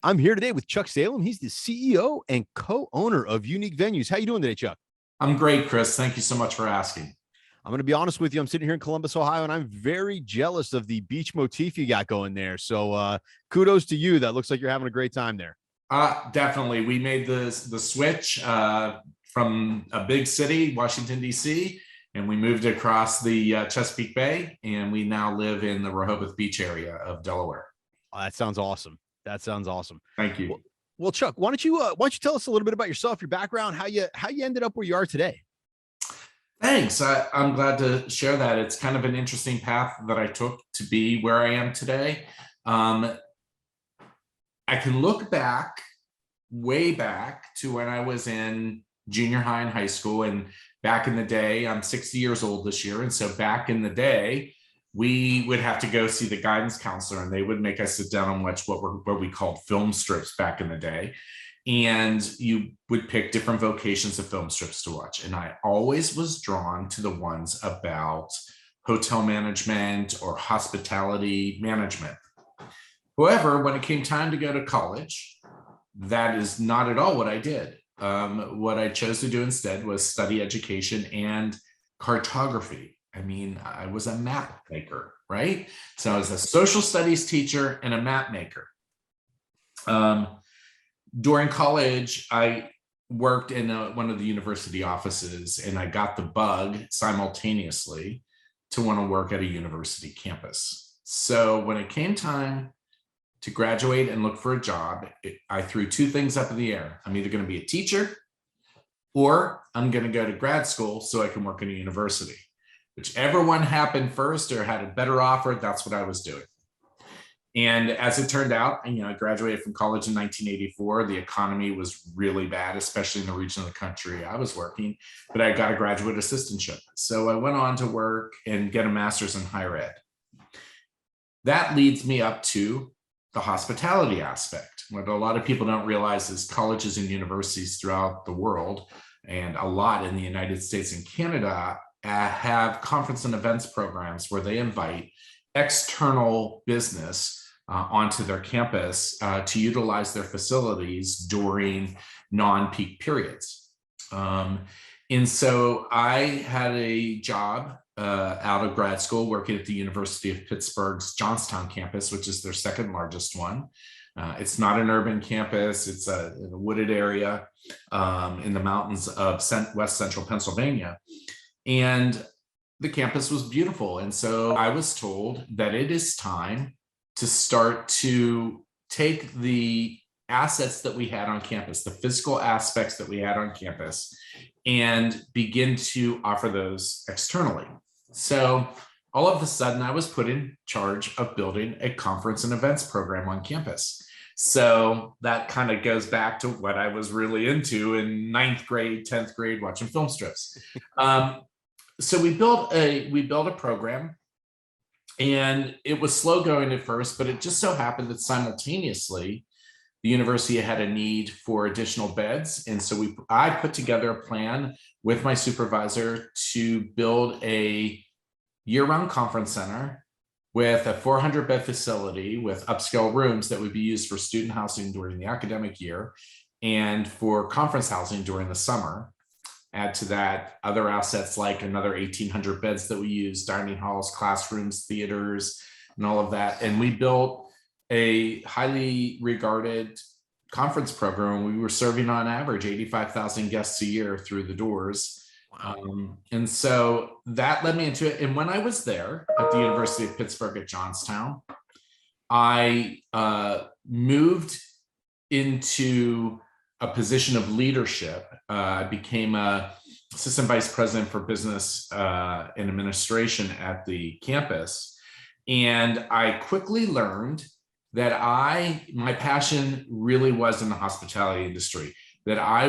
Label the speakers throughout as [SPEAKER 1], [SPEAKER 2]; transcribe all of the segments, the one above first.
[SPEAKER 1] I'm here today with Chuck Salem. He's the CEO and co-owner of Unique Venues. How you doing today, Chuck?
[SPEAKER 2] I'm great, Chris. Thank you so much for asking.
[SPEAKER 1] I'm going to be honest with you. I'm sitting here in Columbus, Ohio, and I'm very jealous of the beach motif you got going there. So kudos to you. That looks like you're having a great time there.
[SPEAKER 2] Definitely. We made the switch from a big city, Washington, D.C., and we moved across the Chesapeake Bay, and we now live in the Rehoboth Beach area of Delaware.
[SPEAKER 1] Oh, that sounds awesome. That sounds awesome.
[SPEAKER 2] Thank you.
[SPEAKER 1] Well, Chuck, why don't you tell us a little bit about yourself, your background, how you ended up where you are today?
[SPEAKER 2] Thanks. I'm glad to share that. It's kind of an interesting path that I took to be where I am today. I can look back, way back to when I was in junior high and high school. And back in the day, I'm 60 years old this year. And so back in the day, we would have to go see the guidance counselor, and they would make us sit down and watch what we called film strips back in the day. And you would pick different vocations of film strips to watch. And I always was drawn to the ones about hotel management or hospitality management. However, when it came time to go to college, that is not at all what I did. What I chose to do instead was study education and cartography. I mean, I was a map maker, right? So I was a social studies teacher and a map maker. During college, I worked in one of the university offices, and I got the bug simultaneously to want to work at a university campus. So when it came time to graduate and look for a job, I threw two things up in the air. I'm either going to be a teacher, or I'm going to go to grad school so I can work in a university. Whichever one happened first or had a better offer, that's what I was doing. And as it turned out, I graduated from college in 1984. The economy was really bad, especially in the region of the country I was working, but I got a graduate assistantship. So I went on to work and get a master's in higher ed. That leads me up to the hospitality aspect. What a lot of people don't realize is colleges and universities throughout the world, and a lot in the United States and Canada, have conference and events programs where they invite external business onto their campus to utilize their facilities during non-peak periods. And so I had a job out of grad school working at the University of Pittsburgh's Johnstown campus, which is their second largest one. It's not an urban campus. It's a wooded area in the mountains of West Central Pennsylvania. And the campus was beautiful. And so I was told that it is time to start to take the assets that we had on campus, the physical aspects that we had on campus, and begin to offer those externally. So all of a sudden, I was put in charge of building a conference and events program on campus. So that kind of goes back to what I was really into in 9th grade, 10th grade, watching film strips. So we built a program, and it was slow going at first, but it just so happened that simultaneously the university had a need for additional beds. And so I put together a plan with my supervisor to build a year-round conference center with a 400-bed facility with upscale rooms that would be used for student housing during the academic year and for conference housing during the summer. Add to that other assets like another 1,800 beds that we use, dining halls, classrooms, theaters, and all of that. And we built a highly regarded conference program. We were serving on average 85,000 guests a year through the doors. Wow. And so that led me into it. And when I was there at the University of Pittsburgh at Johnstown, I moved into a position of leadership. I became a assistant vice president for business and administration at the campus. And I quickly learned that my passion really was in the hospitality industry, that I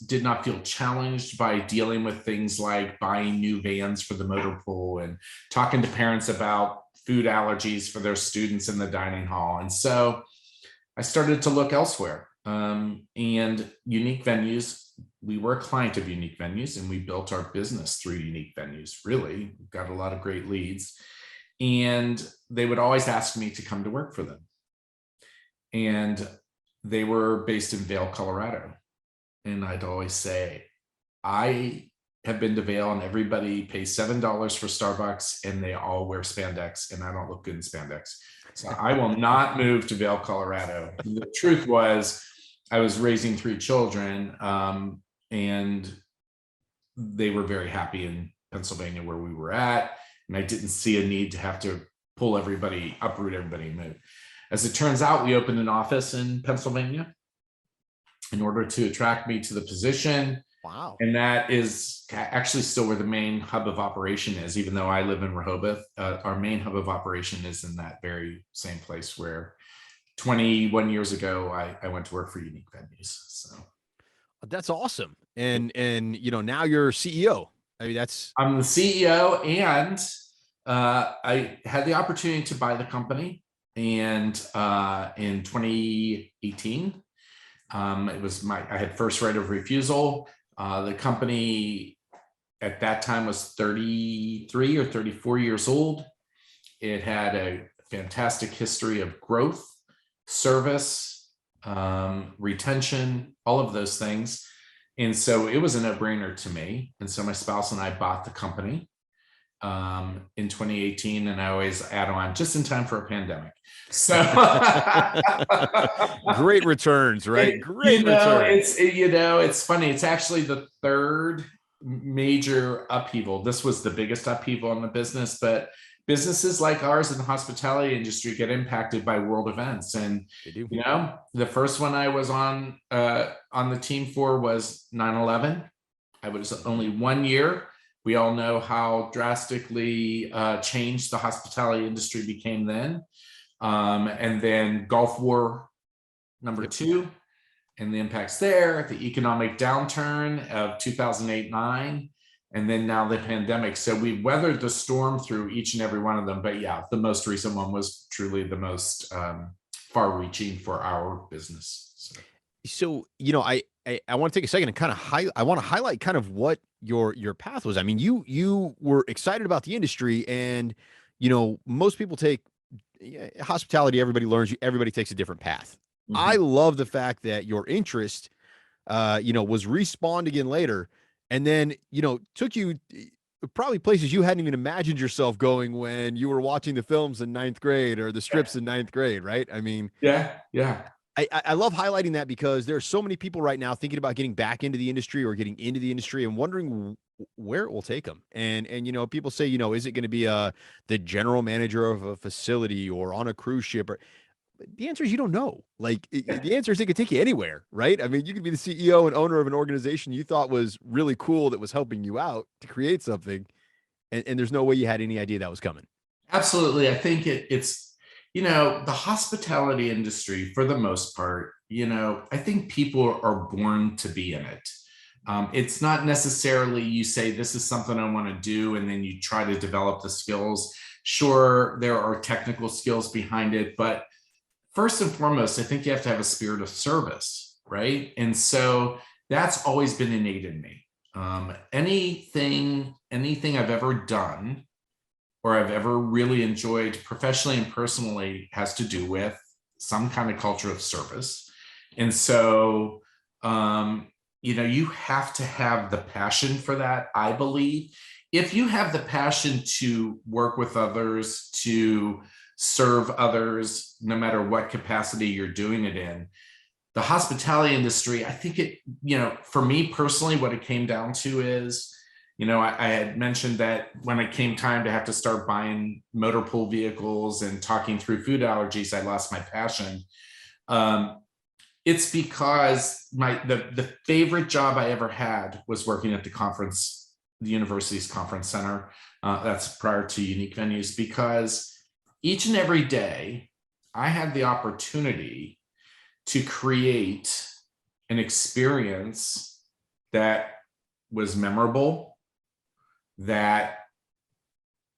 [SPEAKER 2] did not feel challenged by dealing with things like buying new vans for the motor pool and talking to parents about food allergies for their students in the dining hall. And so I started to look elsewhere. And Unique Venues, we were a client of Unique Venues, and we built our business through Unique Venues. Really, we've got a lot of great leads, and they would always ask me to come to work for them. And they were based in Vail, Colorado. And I'd always say, I have been to Vail and everybody pays $7 for Starbucks and they all wear spandex and I don't look good in spandex. So I will not move to Vail, Colorado. The truth was I was raising 3 children and they were very happy in Pennsylvania where we were at. And I didn't see a need to have to pull everybody, uproot everybody and move. As it turns out, we opened an office in Pennsylvania in order to attract me to the position.
[SPEAKER 1] Wow.
[SPEAKER 2] And that is actually still where the main hub of operation is, even though I live in Rehoboth. Our main hub of operation is in that very same place where 21 years ago, I went to work for Unique Venues. So
[SPEAKER 1] That's awesome. And now you're CEO. I mean,
[SPEAKER 2] I'm the CEO, and I had the opportunity to buy the company. And in 2018, it was I had first right of refusal. The company at that time was 33 or 34 years old. It had a fantastic history of growth, service, retention, all of those things. And so it was a no-brainer to me. And so my spouse and I bought the company in 2018, and I always add on just in time for a pandemic. So
[SPEAKER 1] great returns, right? Great returns.
[SPEAKER 2] It's funny. It's actually the third major upheaval. This was the biggest upheaval in the business, but businesses like ours in the hospitality industry get impacted by world events. And
[SPEAKER 1] They do.
[SPEAKER 2] the first one I was on the team for was 9/11. I was only 1 year. We all know how drastically changed the hospitality industry became then. And then Gulf War number 2 and the impacts there, the economic downturn of 2008-9, and then now the pandemic. So we weathered the storm through each and every one of them. But yeah, the most recent one was truly the most far-reaching for our business.
[SPEAKER 1] So I want to take a second and kind of I want to highlight kind of what your path was. I mean, you were excited about the industry, and most people take hospitality. Everybody learns. Everybody takes a different path.
[SPEAKER 2] Mm-hmm.
[SPEAKER 1] I love the fact that your interest, was respawned again later, and then took you probably places you hadn't even imagined yourself going when you were watching the films in 9th grade or the strips in 9th grade, right? I mean,
[SPEAKER 2] yeah.
[SPEAKER 1] I love highlighting that because there are so many people right now thinking about getting back into the industry or getting into the industry and wondering where it will take them. And people say, is it going to be the general manager of a facility or on a cruise ship? Or the answer is you don't know. Like the answer is it could take you anywhere, right? I mean, you could be the CEO and owner of an organization you thought was really cool that was helping you out to create something, and there's no way you had any idea that was coming.
[SPEAKER 2] Absolutely. I think it's the hospitality industry, for the most part, I think people are born to be in it. It's not necessarily you say, this is something I want to do, and then you try to develop the skills. Sure, there are technical skills behind it, but first and foremost, I think you have to have a spirit of service, right? And so that's always been innate in me. Anything I've ever done or I've ever really enjoyed professionally and personally has to do with some kind of culture of service. And so, you have to have the passion for that, I believe. If you have the passion to work with others, to serve others, no matter what capacity you're doing it in, the hospitality industry, I think for me personally, what it came down to is, I had mentioned that when it came time to have to start buying motor pool vehicles and talking through food allergies, I lost my passion. It's because the favorite job I ever had was working at the university's conference center. That's prior to Unique Venues, because each and every day I had the opportunity to create an experience that was memorable, that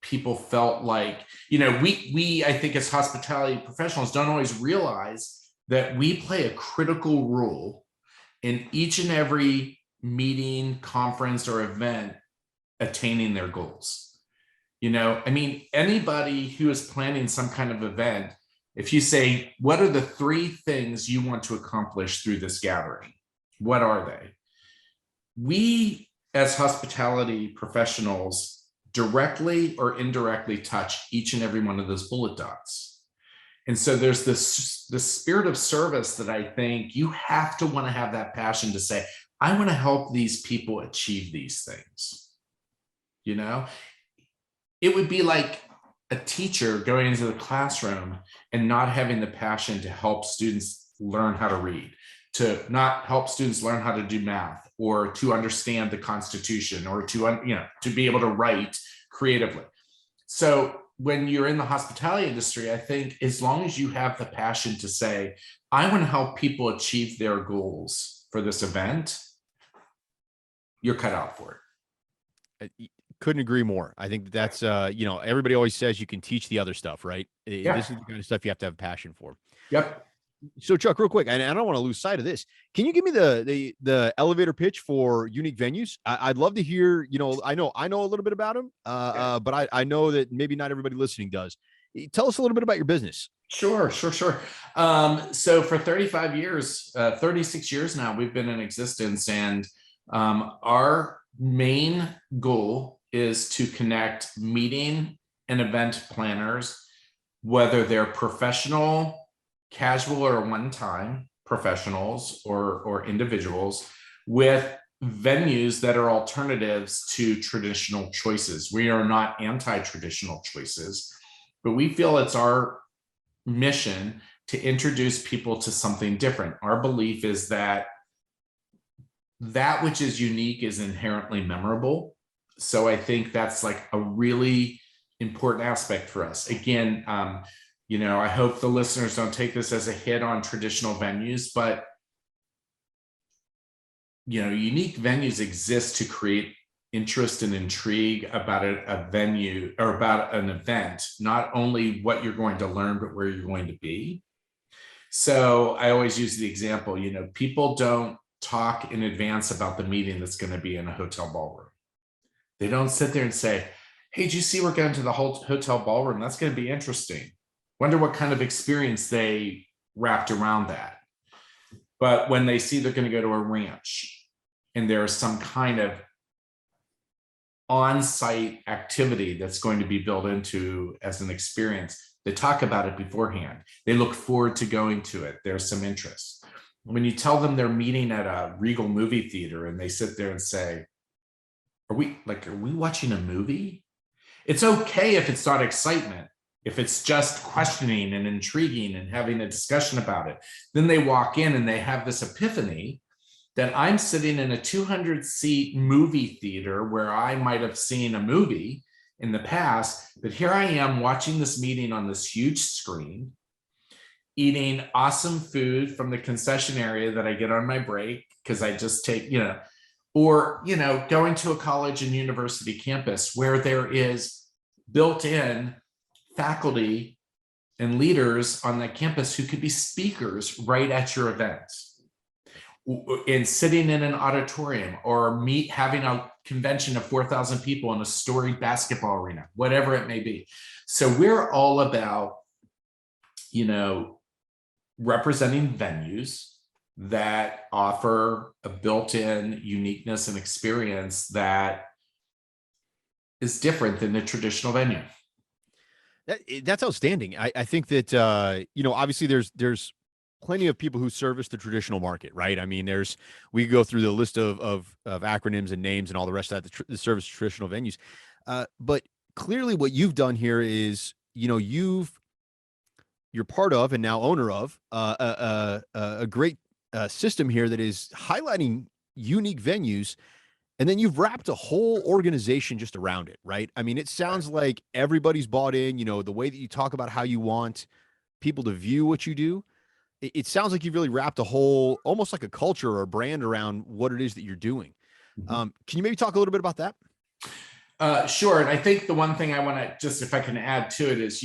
[SPEAKER 2] people felt like, we I think as hospitality professionals don't always realize that we play a critical role in each and every meeting, conference, or event attaining their goals. Anybody who is planning some kind of event If you say, what are the 3 things you want to accomplish through this gathering? What are they? We, as hospitality professionals, directly or indirectly touch each and every one of those bullet dots. And so there's this spirit of service that I think you have to want to have that passion to say, I want to help these people achieve these things. You know, it would be like a teacher going into the classroom and not having the passion to help students learn how to read, to not help students learn how to do math, or to understand the Constitution, or to be able to write creatively. So when you're in the hospitality industry, I think as long as you have the passion to say, I want to help people achieve their goals for this event, you're cut out for it.
[SPEAKER 1] Couldn't agree more. I think that's everybody always says you can teach the other stuff, right?
[SPEAKER 2] Yeah.
[SPEAKER 1] This is the kind of stuff you have to have passion for.
[SPEAKER 2] Yep.
[SPEAKER 1] So Chuck, real quick, and I don't want to lose sight of this. Can you give me the elevator pitch for unique venues? I'd love to hear. I know a little bit about them, but I know that maybe not everybody listening does. Tell us a little bit about your business.
[SPEAKER 2] Sure. So for 35 years, 36 years now, we've been in existence, and our main goal is to connect meeting and event planners, whether they're professional, casual, or one-time professionals or individuals, with venues that are alternatives to traditional choices. We are not anti-traditional choices, but we feel it's our mission to introduce people to something different. Our belief is that which is unique is inherently memorable. So I think that's like a really important aspect for us. Again, I hope the listeners don't take this as a hit on traditional venues, but unique venues exist to create interest and intrigue about a venue or about an event, not only what you're going to learn, but where you're going to be. So I always use the example, people don't talk in advance about the meeting that's going to be in a hotel ballroom. They don't sit there and say, hey, did you see we're going to the whole hotel ballroom? That's going to be interesting. Wonder what kind of experience they wrapped around that. But when they see they're going to go to a ranch and there's some kind of on-site activity that's going to be built into as an experience, they talk about it beforehand. They look forward to going to it. There's some interest. When you tell them they're meeting at a Regal movie theater and they sit there and say, are we watching a movie? It's okay if it's not excitement, if it's just questioning and intriguing and having a discussion about it. Then they walk in and they have this epiphany that I'm sitting in a 200-seat movie theater where I might have seen a movie in the past, but here I am watching this meeting on this huge screen, eating awesome food from the concession area that I get on my break because I just take, or, going to a college and university campus where there is built-in faculty and leaders on that campus who could be speakers right at your event, and sitting in an auditorium, or having a convention of 4,000 people in a storied basketball arena, whatever it may be. So we're all about, representing venues that offer a built-in uniqueness and experience that is different than the traditional venue.
[SPEAKER 1] That's outstanding. I think that obviously there's plenty of people who service the traditional market, right? I mean, we go through the list of acronyms and names and all the rest of that, the service traditional venues. But clearly what you've done here is, you're part of and now owner of a great system here that is highlighting unique venues. And then you've wrapped a whole organization just around it, right? I mean, it sounds like everybody's bought in, the way that you talk about how you want people to view what you do. It sounds like you've really wrapped a whole, almost like a culture or a brand around what it is that you're doing.
[SPEAKER 2] Mm-hmm.
[SPEAKER 1] Can you maybe talk a little bit about that?
[SPEAKER 2] Sure. And I think the one thing I want to if I can add to it is,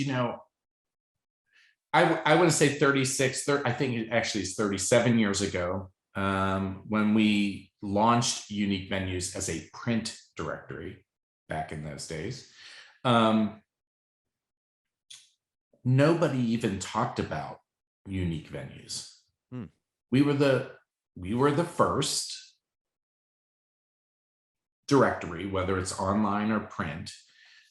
[SPEAKER 2] I want to say 36, I think it actually is 37 years ago, when we launched Unique Venues as a print directory back in those days. nobody even talked about unique venues.
[SPEAKER 1] Hmm.
[SPEAKER 2] We were the first directory, whether it's online or print,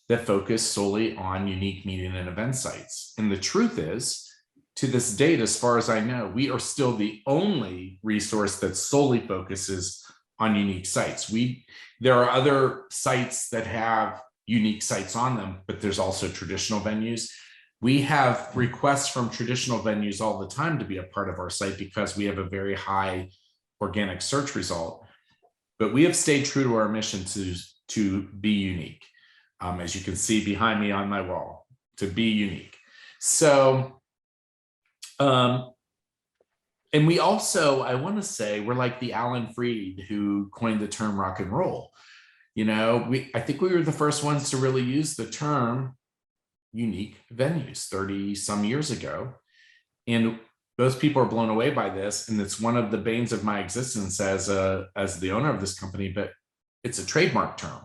[SPEAKER 2] that focused solely on unique meeting and event sites. And the truth is, to this date, as far as I know, we are still the only resource that solely focuses on unique sites. There are other sites that have unique sites on them, but there's also traditional venues. We have requests from traditional venues all the time to be a part of our site because we have a very high organic search result. But we have stayed true to our mission to be unique. As you can see behind me on my wall, to be unique. So, and we also, I want to say, we're like the Alan Freed who coined the term rock and roll. I think we were the first ones to really use the term unique venues 30 some years ago. And those people are blown away by this. And it's one of the banes of my existence as the owner of this company, but it's a trademark term.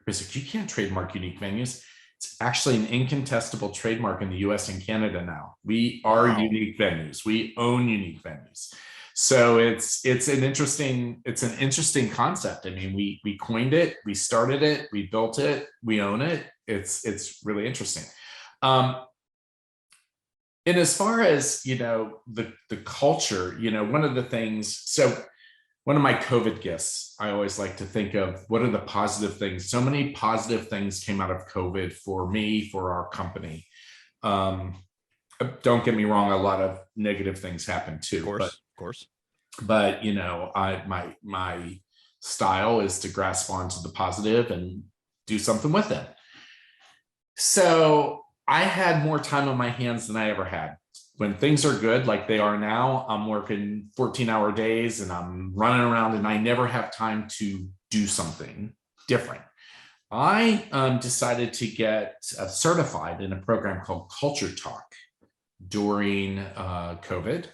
[SPEAKER 2] It's like, you can't trademark unique venues. It's actually an incontestable trademark in the US and Canada now. We are unique venues. We own unique venues. So it's an interesting concept. I mean, we coined it, we started it, we built it, we own it. It's really interesting. And as far as, the culture, one of the things, so one of my COVID gifts, I always like to think of what are the positive things. So many positive things came out of COVID for me, for our company. Don't get me wrong, a lot of negative things happened too.
[SPEAKER 1] Of course.
[SPEAKER 2] But my style is to grasp onto the positive and do something with it. So I had more time on my hands than I ever had. When things are good, like they are now, I'm working 14-hour days and I'm running around and I never have time to do something different. I decided to get certified in a program called Culture Talk during COVID.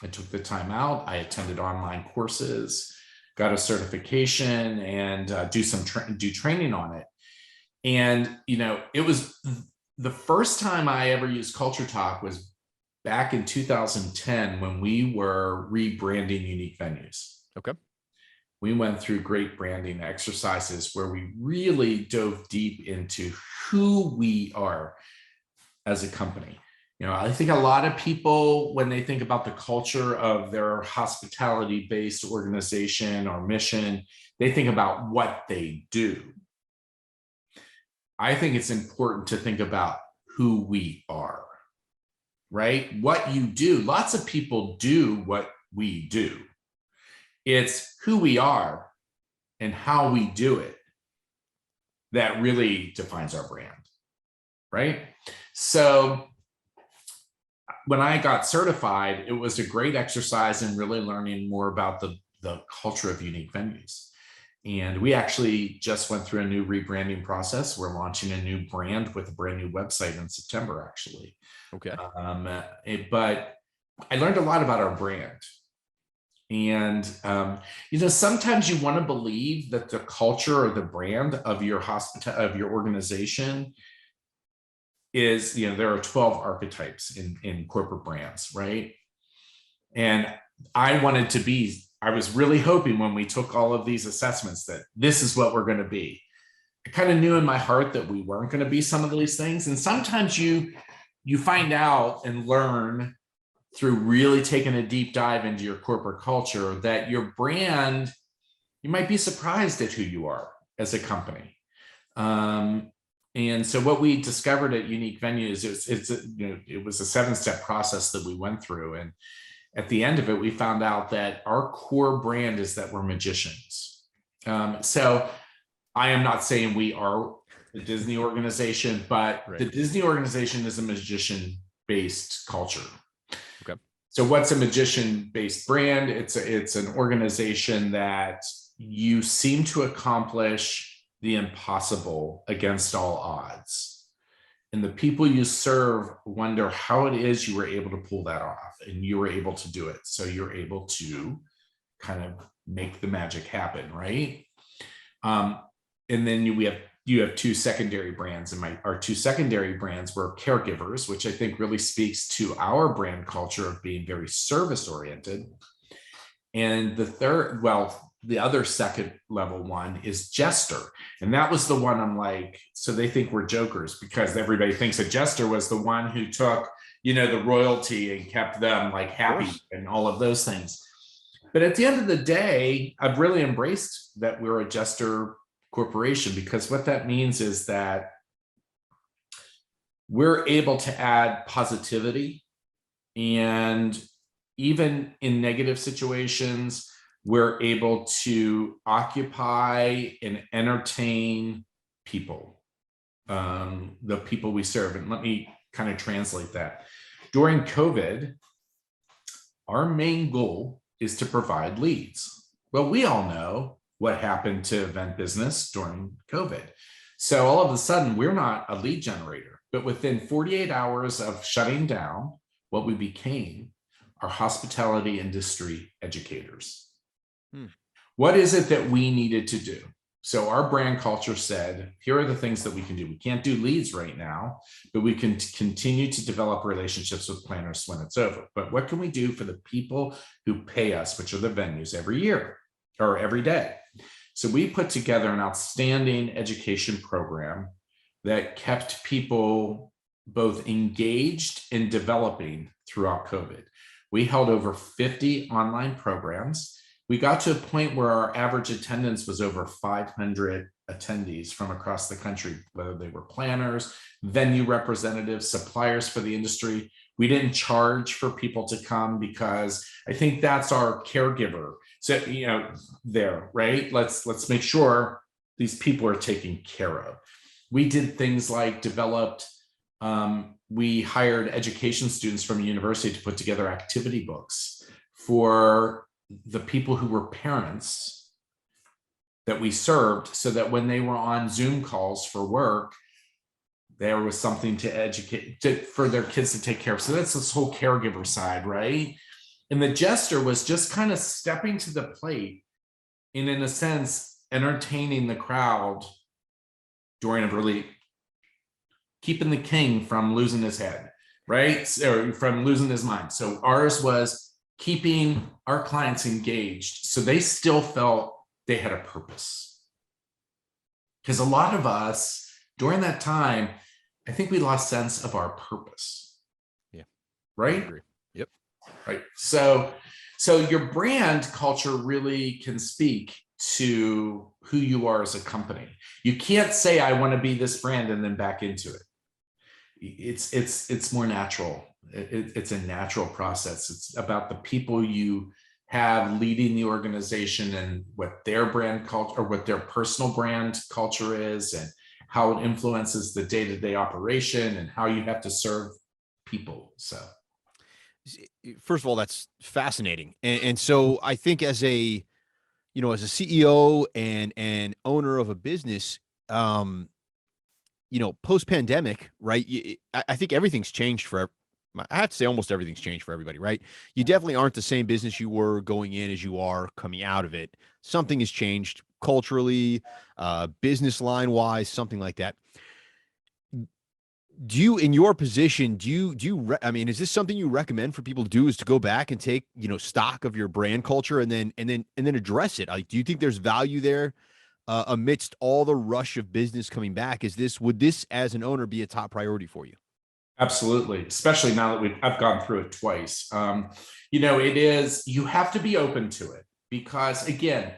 [SPEAKER 2] I took the time out. I attended online courses, got a certification, and do training on it. And it was the first time I ever used Culture Talk was back in 2010 when we were rebranding unique venues.
[SPEAKER 1] Okay.
[SPEAKER 2] We went through great branding exercises where we really dove deep into who we are as a company. I think a lot of people, when they think about the culture of their hospitality-based organization or mission, they think about what they do. I think it's important to think about who we are, right? What you do. Lots of people do what we do. It's who we are and how we do it that really defines our brand, right? So when I got certified, it was a great exercise in really learning more about the culture of unique venues. And we actually just went through a new rebranding process. We're launching a new brand with a brand new website in September, actually.
[SPEAKER 1] Okay.
[SPEAKER 2] But I learned a lot about our brand. And, sometimes you want to believe that the culture or the brand of your organization is, there are 12 archetypes in corporate brands, right? And I was really hoping when we took all of these assessments that this is what we're going to be. I kind of knew in my heart that we weren't going to be some of these things. And sometimes you find out and learn through really taking a deep dive into your corporate culture that your brand, you might be surprised at who you are as a company. And so what we discovered at Unique Venues, it was a 7-step process that we went through. And at the end of it, we found out that our core brand is that we're magicians. So I am not saying we are the Disney organization, but right. The Disney organization is a magician-based culture.
[SPEAKER 1] Okay.
[SPEAKER 2] So what's a magician-based brand? It's an organization that you seem to accomplish the impossible against all odds. And the people you serve wonder how it is you were able to pull that off and you were able to do it. So you're able to kind of make the magic happen, right? And then we have you have two secondary brands, and our two secondary brands were caregivers, which I think really speaks to our brand culture of being very service oriented. And the other second level one is jester. And that was the one I'm like, so they think we're jokers because everybody thinks a jester was the one who took, the royalty and kept them like happy and all of those things. But at the end of the day, I've really embraced that we're a jester corporation, because what that means is that we're able to add positivity, and even in negative situations, we're able to occupy and entertain people, the people we serve. And let me kind of translate that. During COVID, our main goal is to provide leads. Well, we all know what happened to event business during COVID. So all of a sudden, we're not a lead generator, but within 48 hours of shutting down, what we became are hospitality industry educators. What is it that we needed to do? So our brand culture said, here are the things that we can do. We can't do leads right now, but we can continue to develop relationships with planners when it's over. But what can we do for the people who pay us, which are the venues, every year or every day? So we put together an outstanding education program that kept people both engaged and developing throughout COVID. We held over 50 online programs. We got to a point where our average attendance was over 500 attendees from across the country, whether they were planners, venue representatives, suppliers for the industry. We didn't charge for people to come because I think that's our caregiver. So, there, right? Let's make sure these people are taken care of. We did things like we hired education students from a university to put together activity books for the people who were parents that we served, so that when they were on Zoom calls for work, there was something to educate for their kids to take care of. So that's this whole caregiver side, right? And the jester was just kind of stepping to the plate and, in a sense, entertaining the crowd during a really keeping the king from losing his head, right? Or from losing his mind. So ours was keeping our clients engaged so they still felt they had a purpose. Because a lot of us during that time, I think we lost sense of our purpose.
[SPEAKER 1] Yeah.
[SPEAKER 2] Right?
[SPEAKER 1] I agree. Yep.
[SPEAKER 2] Right. So your brand culture really can speak to who you are as a company. You can't say, I want to be this brand and then back into it. It's more natural. It's a natural process. It's about the people you have leading the organization and what their brand culture or what their personal brand culture is, and how it influences the day-to-day operation and how you have to serve people. So
[SPEAKER 1] first of all, that's fascinating. And so I think as a CEO and owner of a business, post pandemic, right? I think everything's changed I have to say almost everything's changed for everybody, right? You definitely aren't the same business you were going in as you are coming out of it. Something has changed culturally, business line wise, something like that. Do you, in your position, is this something you recommend for people to do, is to go back and take, stock of your brand culture and then address it? Like, do you think there's value there amidst all the rush of business coming back? Would this as an owner be a top priority for you?
[SPEAKER 2] Absolutely, especially now that I've gone through it twice. It is, you have to be open to it, because again,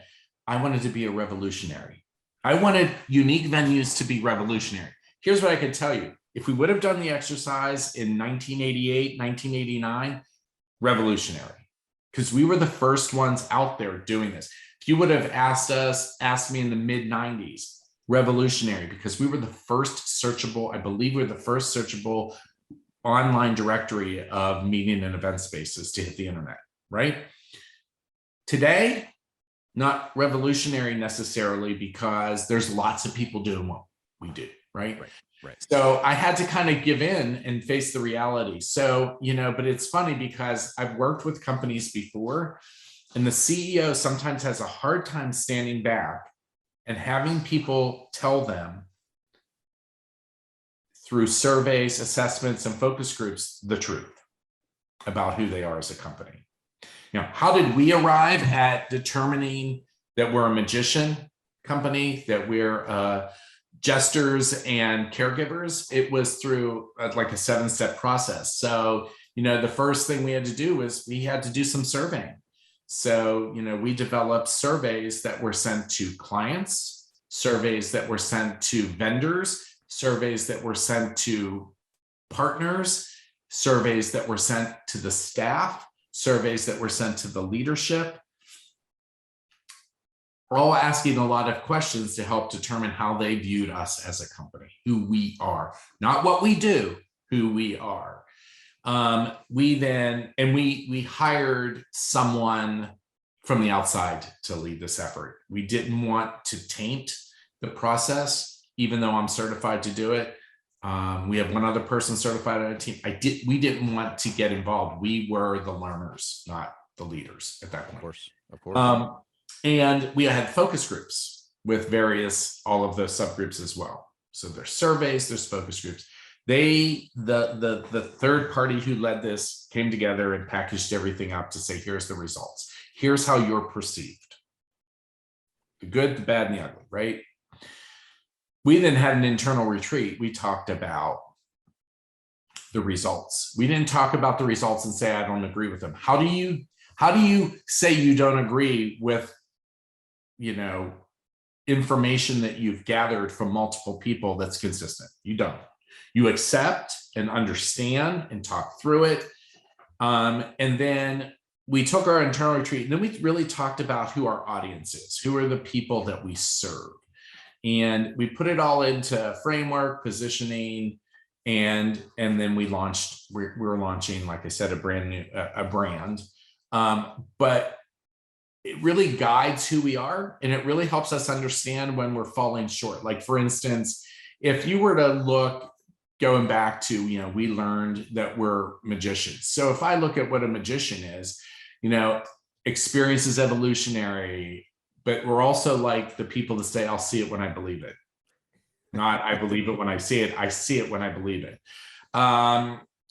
[SPEAKER 2] I wanted to be a revolutionary. I wanted unique venues to be revolutionary. Here's what I can tell you. If we would have done the exercise in 1988, 1989, revolutionary, because we were the first ones out there doing this. If you would have asked me in the mid 90s, revolutionary, because we were the first searchable, I believe we were the first searchable online directory of meeting and event spaces to hit the internet, right? Today, not revolutionary necessarily, because there's lots of people doing what we do, right?
[SPEAKER 1] Right.
[SPEAKER 2] So I had to kind of give in and face the reality. So, but it's funny because I've worked with companies before, and the CEO sometimes has a hard time standing back and having people tell them through surveys, assessments, and focus groups the truth about who they are as a company. How did we arrive at determining that we're a magician company, that we're jesters and caregivers? It was through like a 7-step process. So, the first thing we had to do was we had to do some surveying. So, we developed surveys that were sent to clients, surveys that were sent to vendors, surveys that were sent to partners, surveys that were sent to the staff, surveys that were sent to the leadership. We're all asking a lot of questions to help determine how they viewed us as a company, who we are, not what we do, who we are. We hired someone from the outside to lead this effort. We didn't want to taint the process, even though I'm certified to do it. We have one other person certified on a team. We didn't want to get involved. We were the learners, not the leaders at that point.
[SPEAKER 1] Of course.
[SPEAKER 2] And we had focus groups with all of those subgroups as well. So there's surveys, there's focus groups. The third party who led this came together and packaged everything up to say, here's the results. Here's how you're perceived. The good, the bad, and the ugly, right? We then had an internal retreat. We talked about the results. We didn't talk about the results and say, I don't agree with them. How do you say you don't agree with, information that you've gathered from multiple people that's consistent? You don't. You accept and understand and talk through it. And then we took our internal retreat, and then we really talked about who our audience is, who are the people that we serve. And we put it all into framework, positioning, and then we're launching, like I said, a brand. But it really guides who we are, and it really helps us understand when we're falling short. Like, for instance, if you were to look, going back to, we learned that we're magicians. So if I look at what a magician is, experience is evolutionary, but we're also like the people that say, I'll see it when I believe it. Not I believe it when I see it. I see it when I believe it.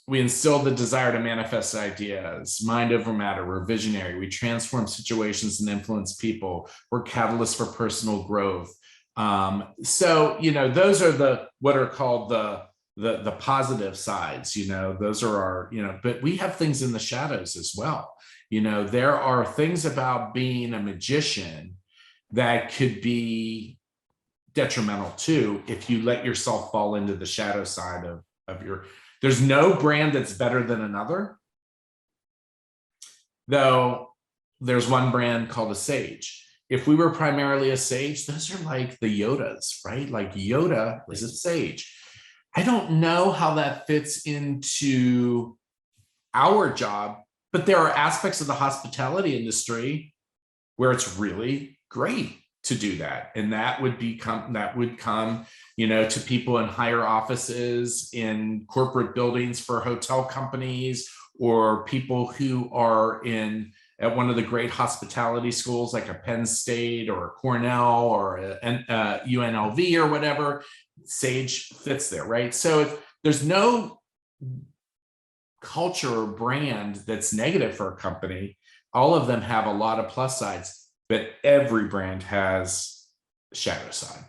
[SPEAKER 2] We instill the desire to manifest ideas, mind over matter. We're visionary. We transform situations and influence people. We're catalysts for personal growth. So, those are what are called the positive sides. Those are our, but we have things in the shadows as well. There are things about being a magician that could be detrimental too if you let yourself fall into the shadow side of your. There's no brand that's better than another, though. There's one brand called a Sage. If we were primarily a Sage, those are like the Yodas, right? Like Yoda is a Sage. I don't know how that fits into our job, but there are aspects of the hospitality industry where it's really great to do that. And that would come, to people in higher offices, in corporate buildings for hotel companies, or people who are at one of the great hospitality schools like a Penn State or a Cornell or a UNLV or whatever. Sage fits there, right? So if there's no culture or brand that's negative for a company, all of them have a lot of plus sides, but every brand has a shadow side.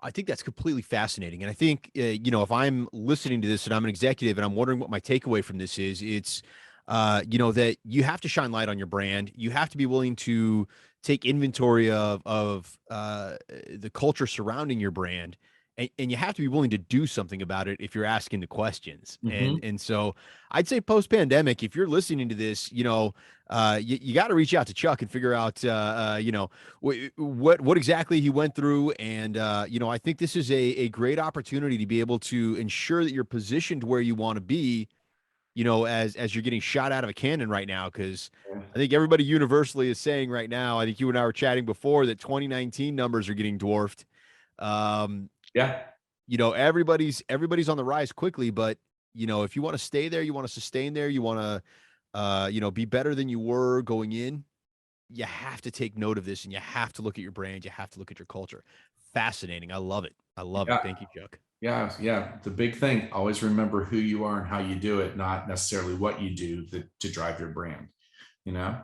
[SPEAKER 1] I think that's completely fascinating. And I think, if I'm listening to this and I'm an executive and I'm wondering what my takeaway from this is, it's, that you have to shine light on your brand. You have to be willing to take inventory of the culture surrounding your brand. And you have to be willing to do something about it if you're asking the questions.
[SPEAKER 2] Mm-hmm.
[SPEAKER 1] And so I'd say post-pandemic, if you're listening to this, you got to reach out to Chuck and figure out, what exactly he went through. And, I think this is a great opportunity to be able to ensure that you're positioned where you want to be, as you're getting shot out of a cannon right now. Because I think everybody universally is saying right now, I think you and I were chatting before, that 2019 numbers are getting dwarfed.
[SPEAKER 2] Yeah.
[SPEAKER 1] Everybody's on the rise quickly, but if you want to stay there, you want to sustain there, you want to, be better than you were going in, you have to take note of this, and you have to look at your brand. You have to look at your culture. Fascinating. I love it. I love it. Thank you, Chuck.
[SPEAKER 2] Yeah, yeah. The big thing, always remember who you are and how you do it, not necessarily what you do to drive your brand, you know?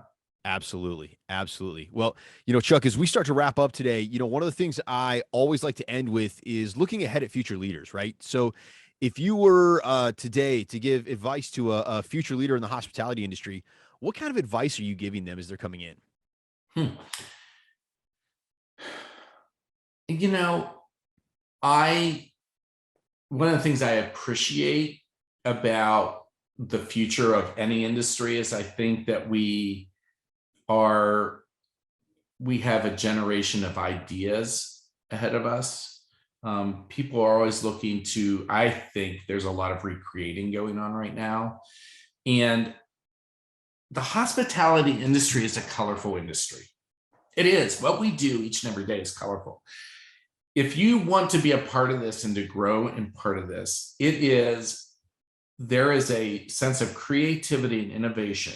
[SPEAKER 1] Absolutely. Absolutely. Well, Chuck, as we start to wrap up today, one of the things I always like to end with is looking ahead at future leaders, right? So if you were today to give advice to a future leader in the hospitality industry, what kind of advice are you giving them as they're coming in?
[SPEAKER 2] Hmm. You know, I one of the things I appreciate about the future of any industry is I think that are we have a generation of ideas ahead of us. People are always looking to, I think there's a lot of recreating going on right now. And the hospitality industry is a colorful industry. It is. What we do each and every day is colorful. If you want to be a part of this and to grow in part of this, there is a sense of creativity and innovation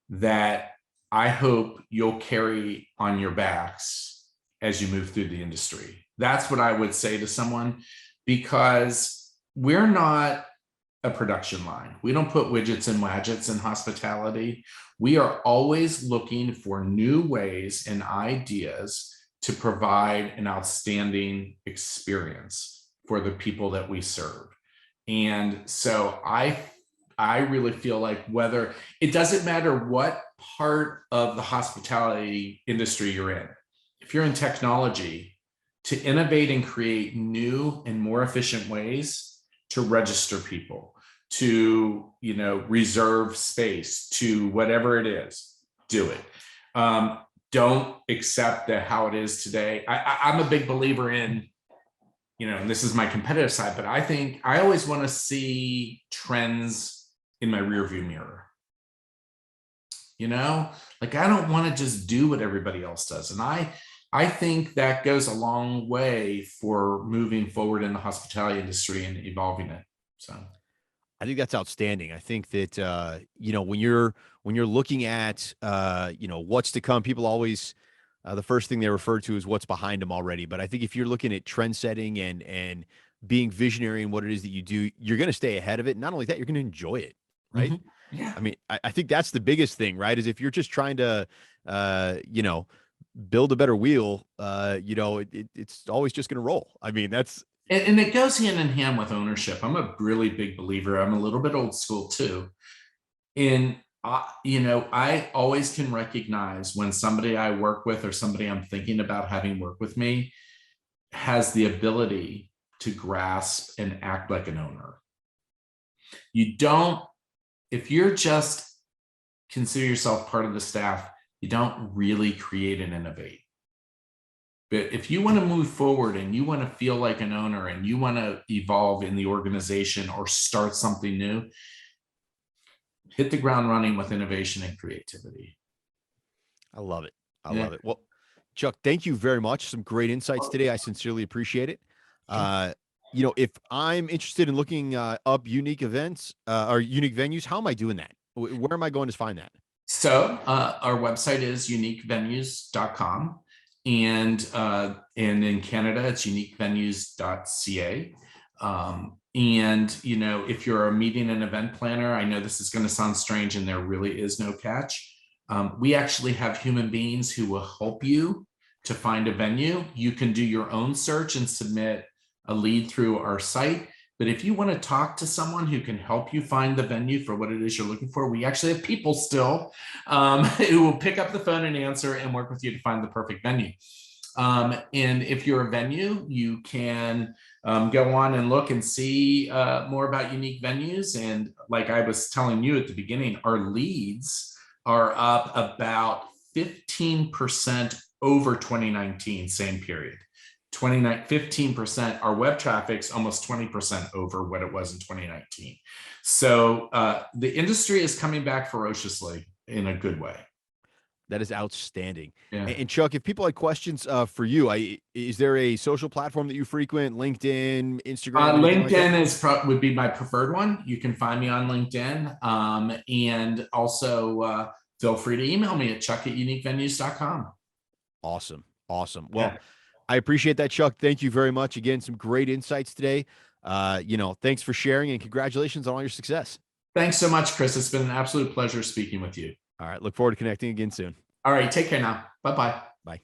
[SPEAKER 2] that I hope you'll carry on your backs as you move through the industry. That's what I would say to someone, because we're not a production line. We don't put widgets and widgets in hospitality. We are always looking for new ways and ideas to provide an outstanding experience for the people that we serve. And so I really feel like whether it doesn't matter what part of the hospitality industry you're in, if you're in technology, to innovate and create new and more efficient ways to register people, to reserve space, to whatever it is, do it. Don't accept that how it is today. I'm a big believer in, and this is my competitive side, but I think I always want to see trends in my rearview mirror. Like I don't want to just do what everybody else does. And I think that goes a long way for moving forward in the hospitality industry and evolving it. So
[SPEAKER 1] I think that's outstanding. I think that when you're looking at what's to come, people always the first thing they refer to is what's behind them already. But I think if you're looking at trend setting and being visionary in what it is that you do, you're going to stay ahead of it. Not only that, you're going to enjoy it, right?
[SPEAKER 2] yeah.
[SPEAKER 1] I mean, I think that's the biggest thing, right? Is if you're just trying to, build a better wheel, it's always just going to roll. I mean, that's
[SPEAKER 2] And it goes hand in hand with ownership. I'm a really big believer. I'm a little bit old school too. And I always can recognize when somebody I work with or somebody I'm thinking about having work with me has the ability to grasp and act like an owner. You don't, if you're just consider yourself part of the staff, you don't really create and innovate. But if you want to move forward and you want to feel like an owner and you want to evolve in the organization or start something new, hit the ground running with innovation and creativity.
[SPEAKER 1] I love it. I
[SPEAKER 2] Yeah.
[SPEAKER 1] love it. Well, Chuck, thank you very much. Some great insights today. I sincerely appreciate it.
[SPEAKER 2] Sure.
[SPEAKER 1] If I'm interested in looking up unique events or unique venues, how am I doing that? Where am I going to find that?
[SPEAKER 2] So our website is uniquevenues.com. And in Canada, it's uniquevenues.ca. And if you're a meeting and event planner, I know this is going to sound strange and there really is no catch. We actually have human beings who will help you to find a venue. You can do your own search and submit a lead through our site. But if you want to talk to someone who can help you find the venue for what it is you're looking for, we actually have people still who will pick up the phone and answer and work with you to find the perfect venue. And if you're a venue, you can go on and look and see more about unique venues. And like I was telling you at the beginning, our leads are up about 15% over 2019, same period. 15%. Our web traffic's almost 20% over what it was in 2019. So the industry is coming back ferociously in a good way.
[SPEAKER 1] That is outstanding.
[SPEAKER 2] Yeah.
[SPEAKER 1] And Chuck, if people had questions for you, is there a social platform that you frequent? LinkedIn, Instagram, anything like that?
[SPEAKER 2] LinkedIn would be my preferred one. You can find me on LinkedIn. And also feel free to email me at chuck@uniquevenues.com.
[SPEAKER 1] Awesome. Awesome. Well,
[SPEAKER 2] Yeah.
[SPEAKER 1] I appreciate that, Chuck. Thank you very much. Again, some great insights today. Thanks for sharing and congratulations on all your success.
[SPEAKER 2] Thanks so much, Chris. It's been an absolute pleasure speaking with you.
[SPEAKER 1] All right. Look forward to connecting again soon.
[SPEAKER 2] All right. Take care now. Bye bye.
[SPEAKER 1] Bye.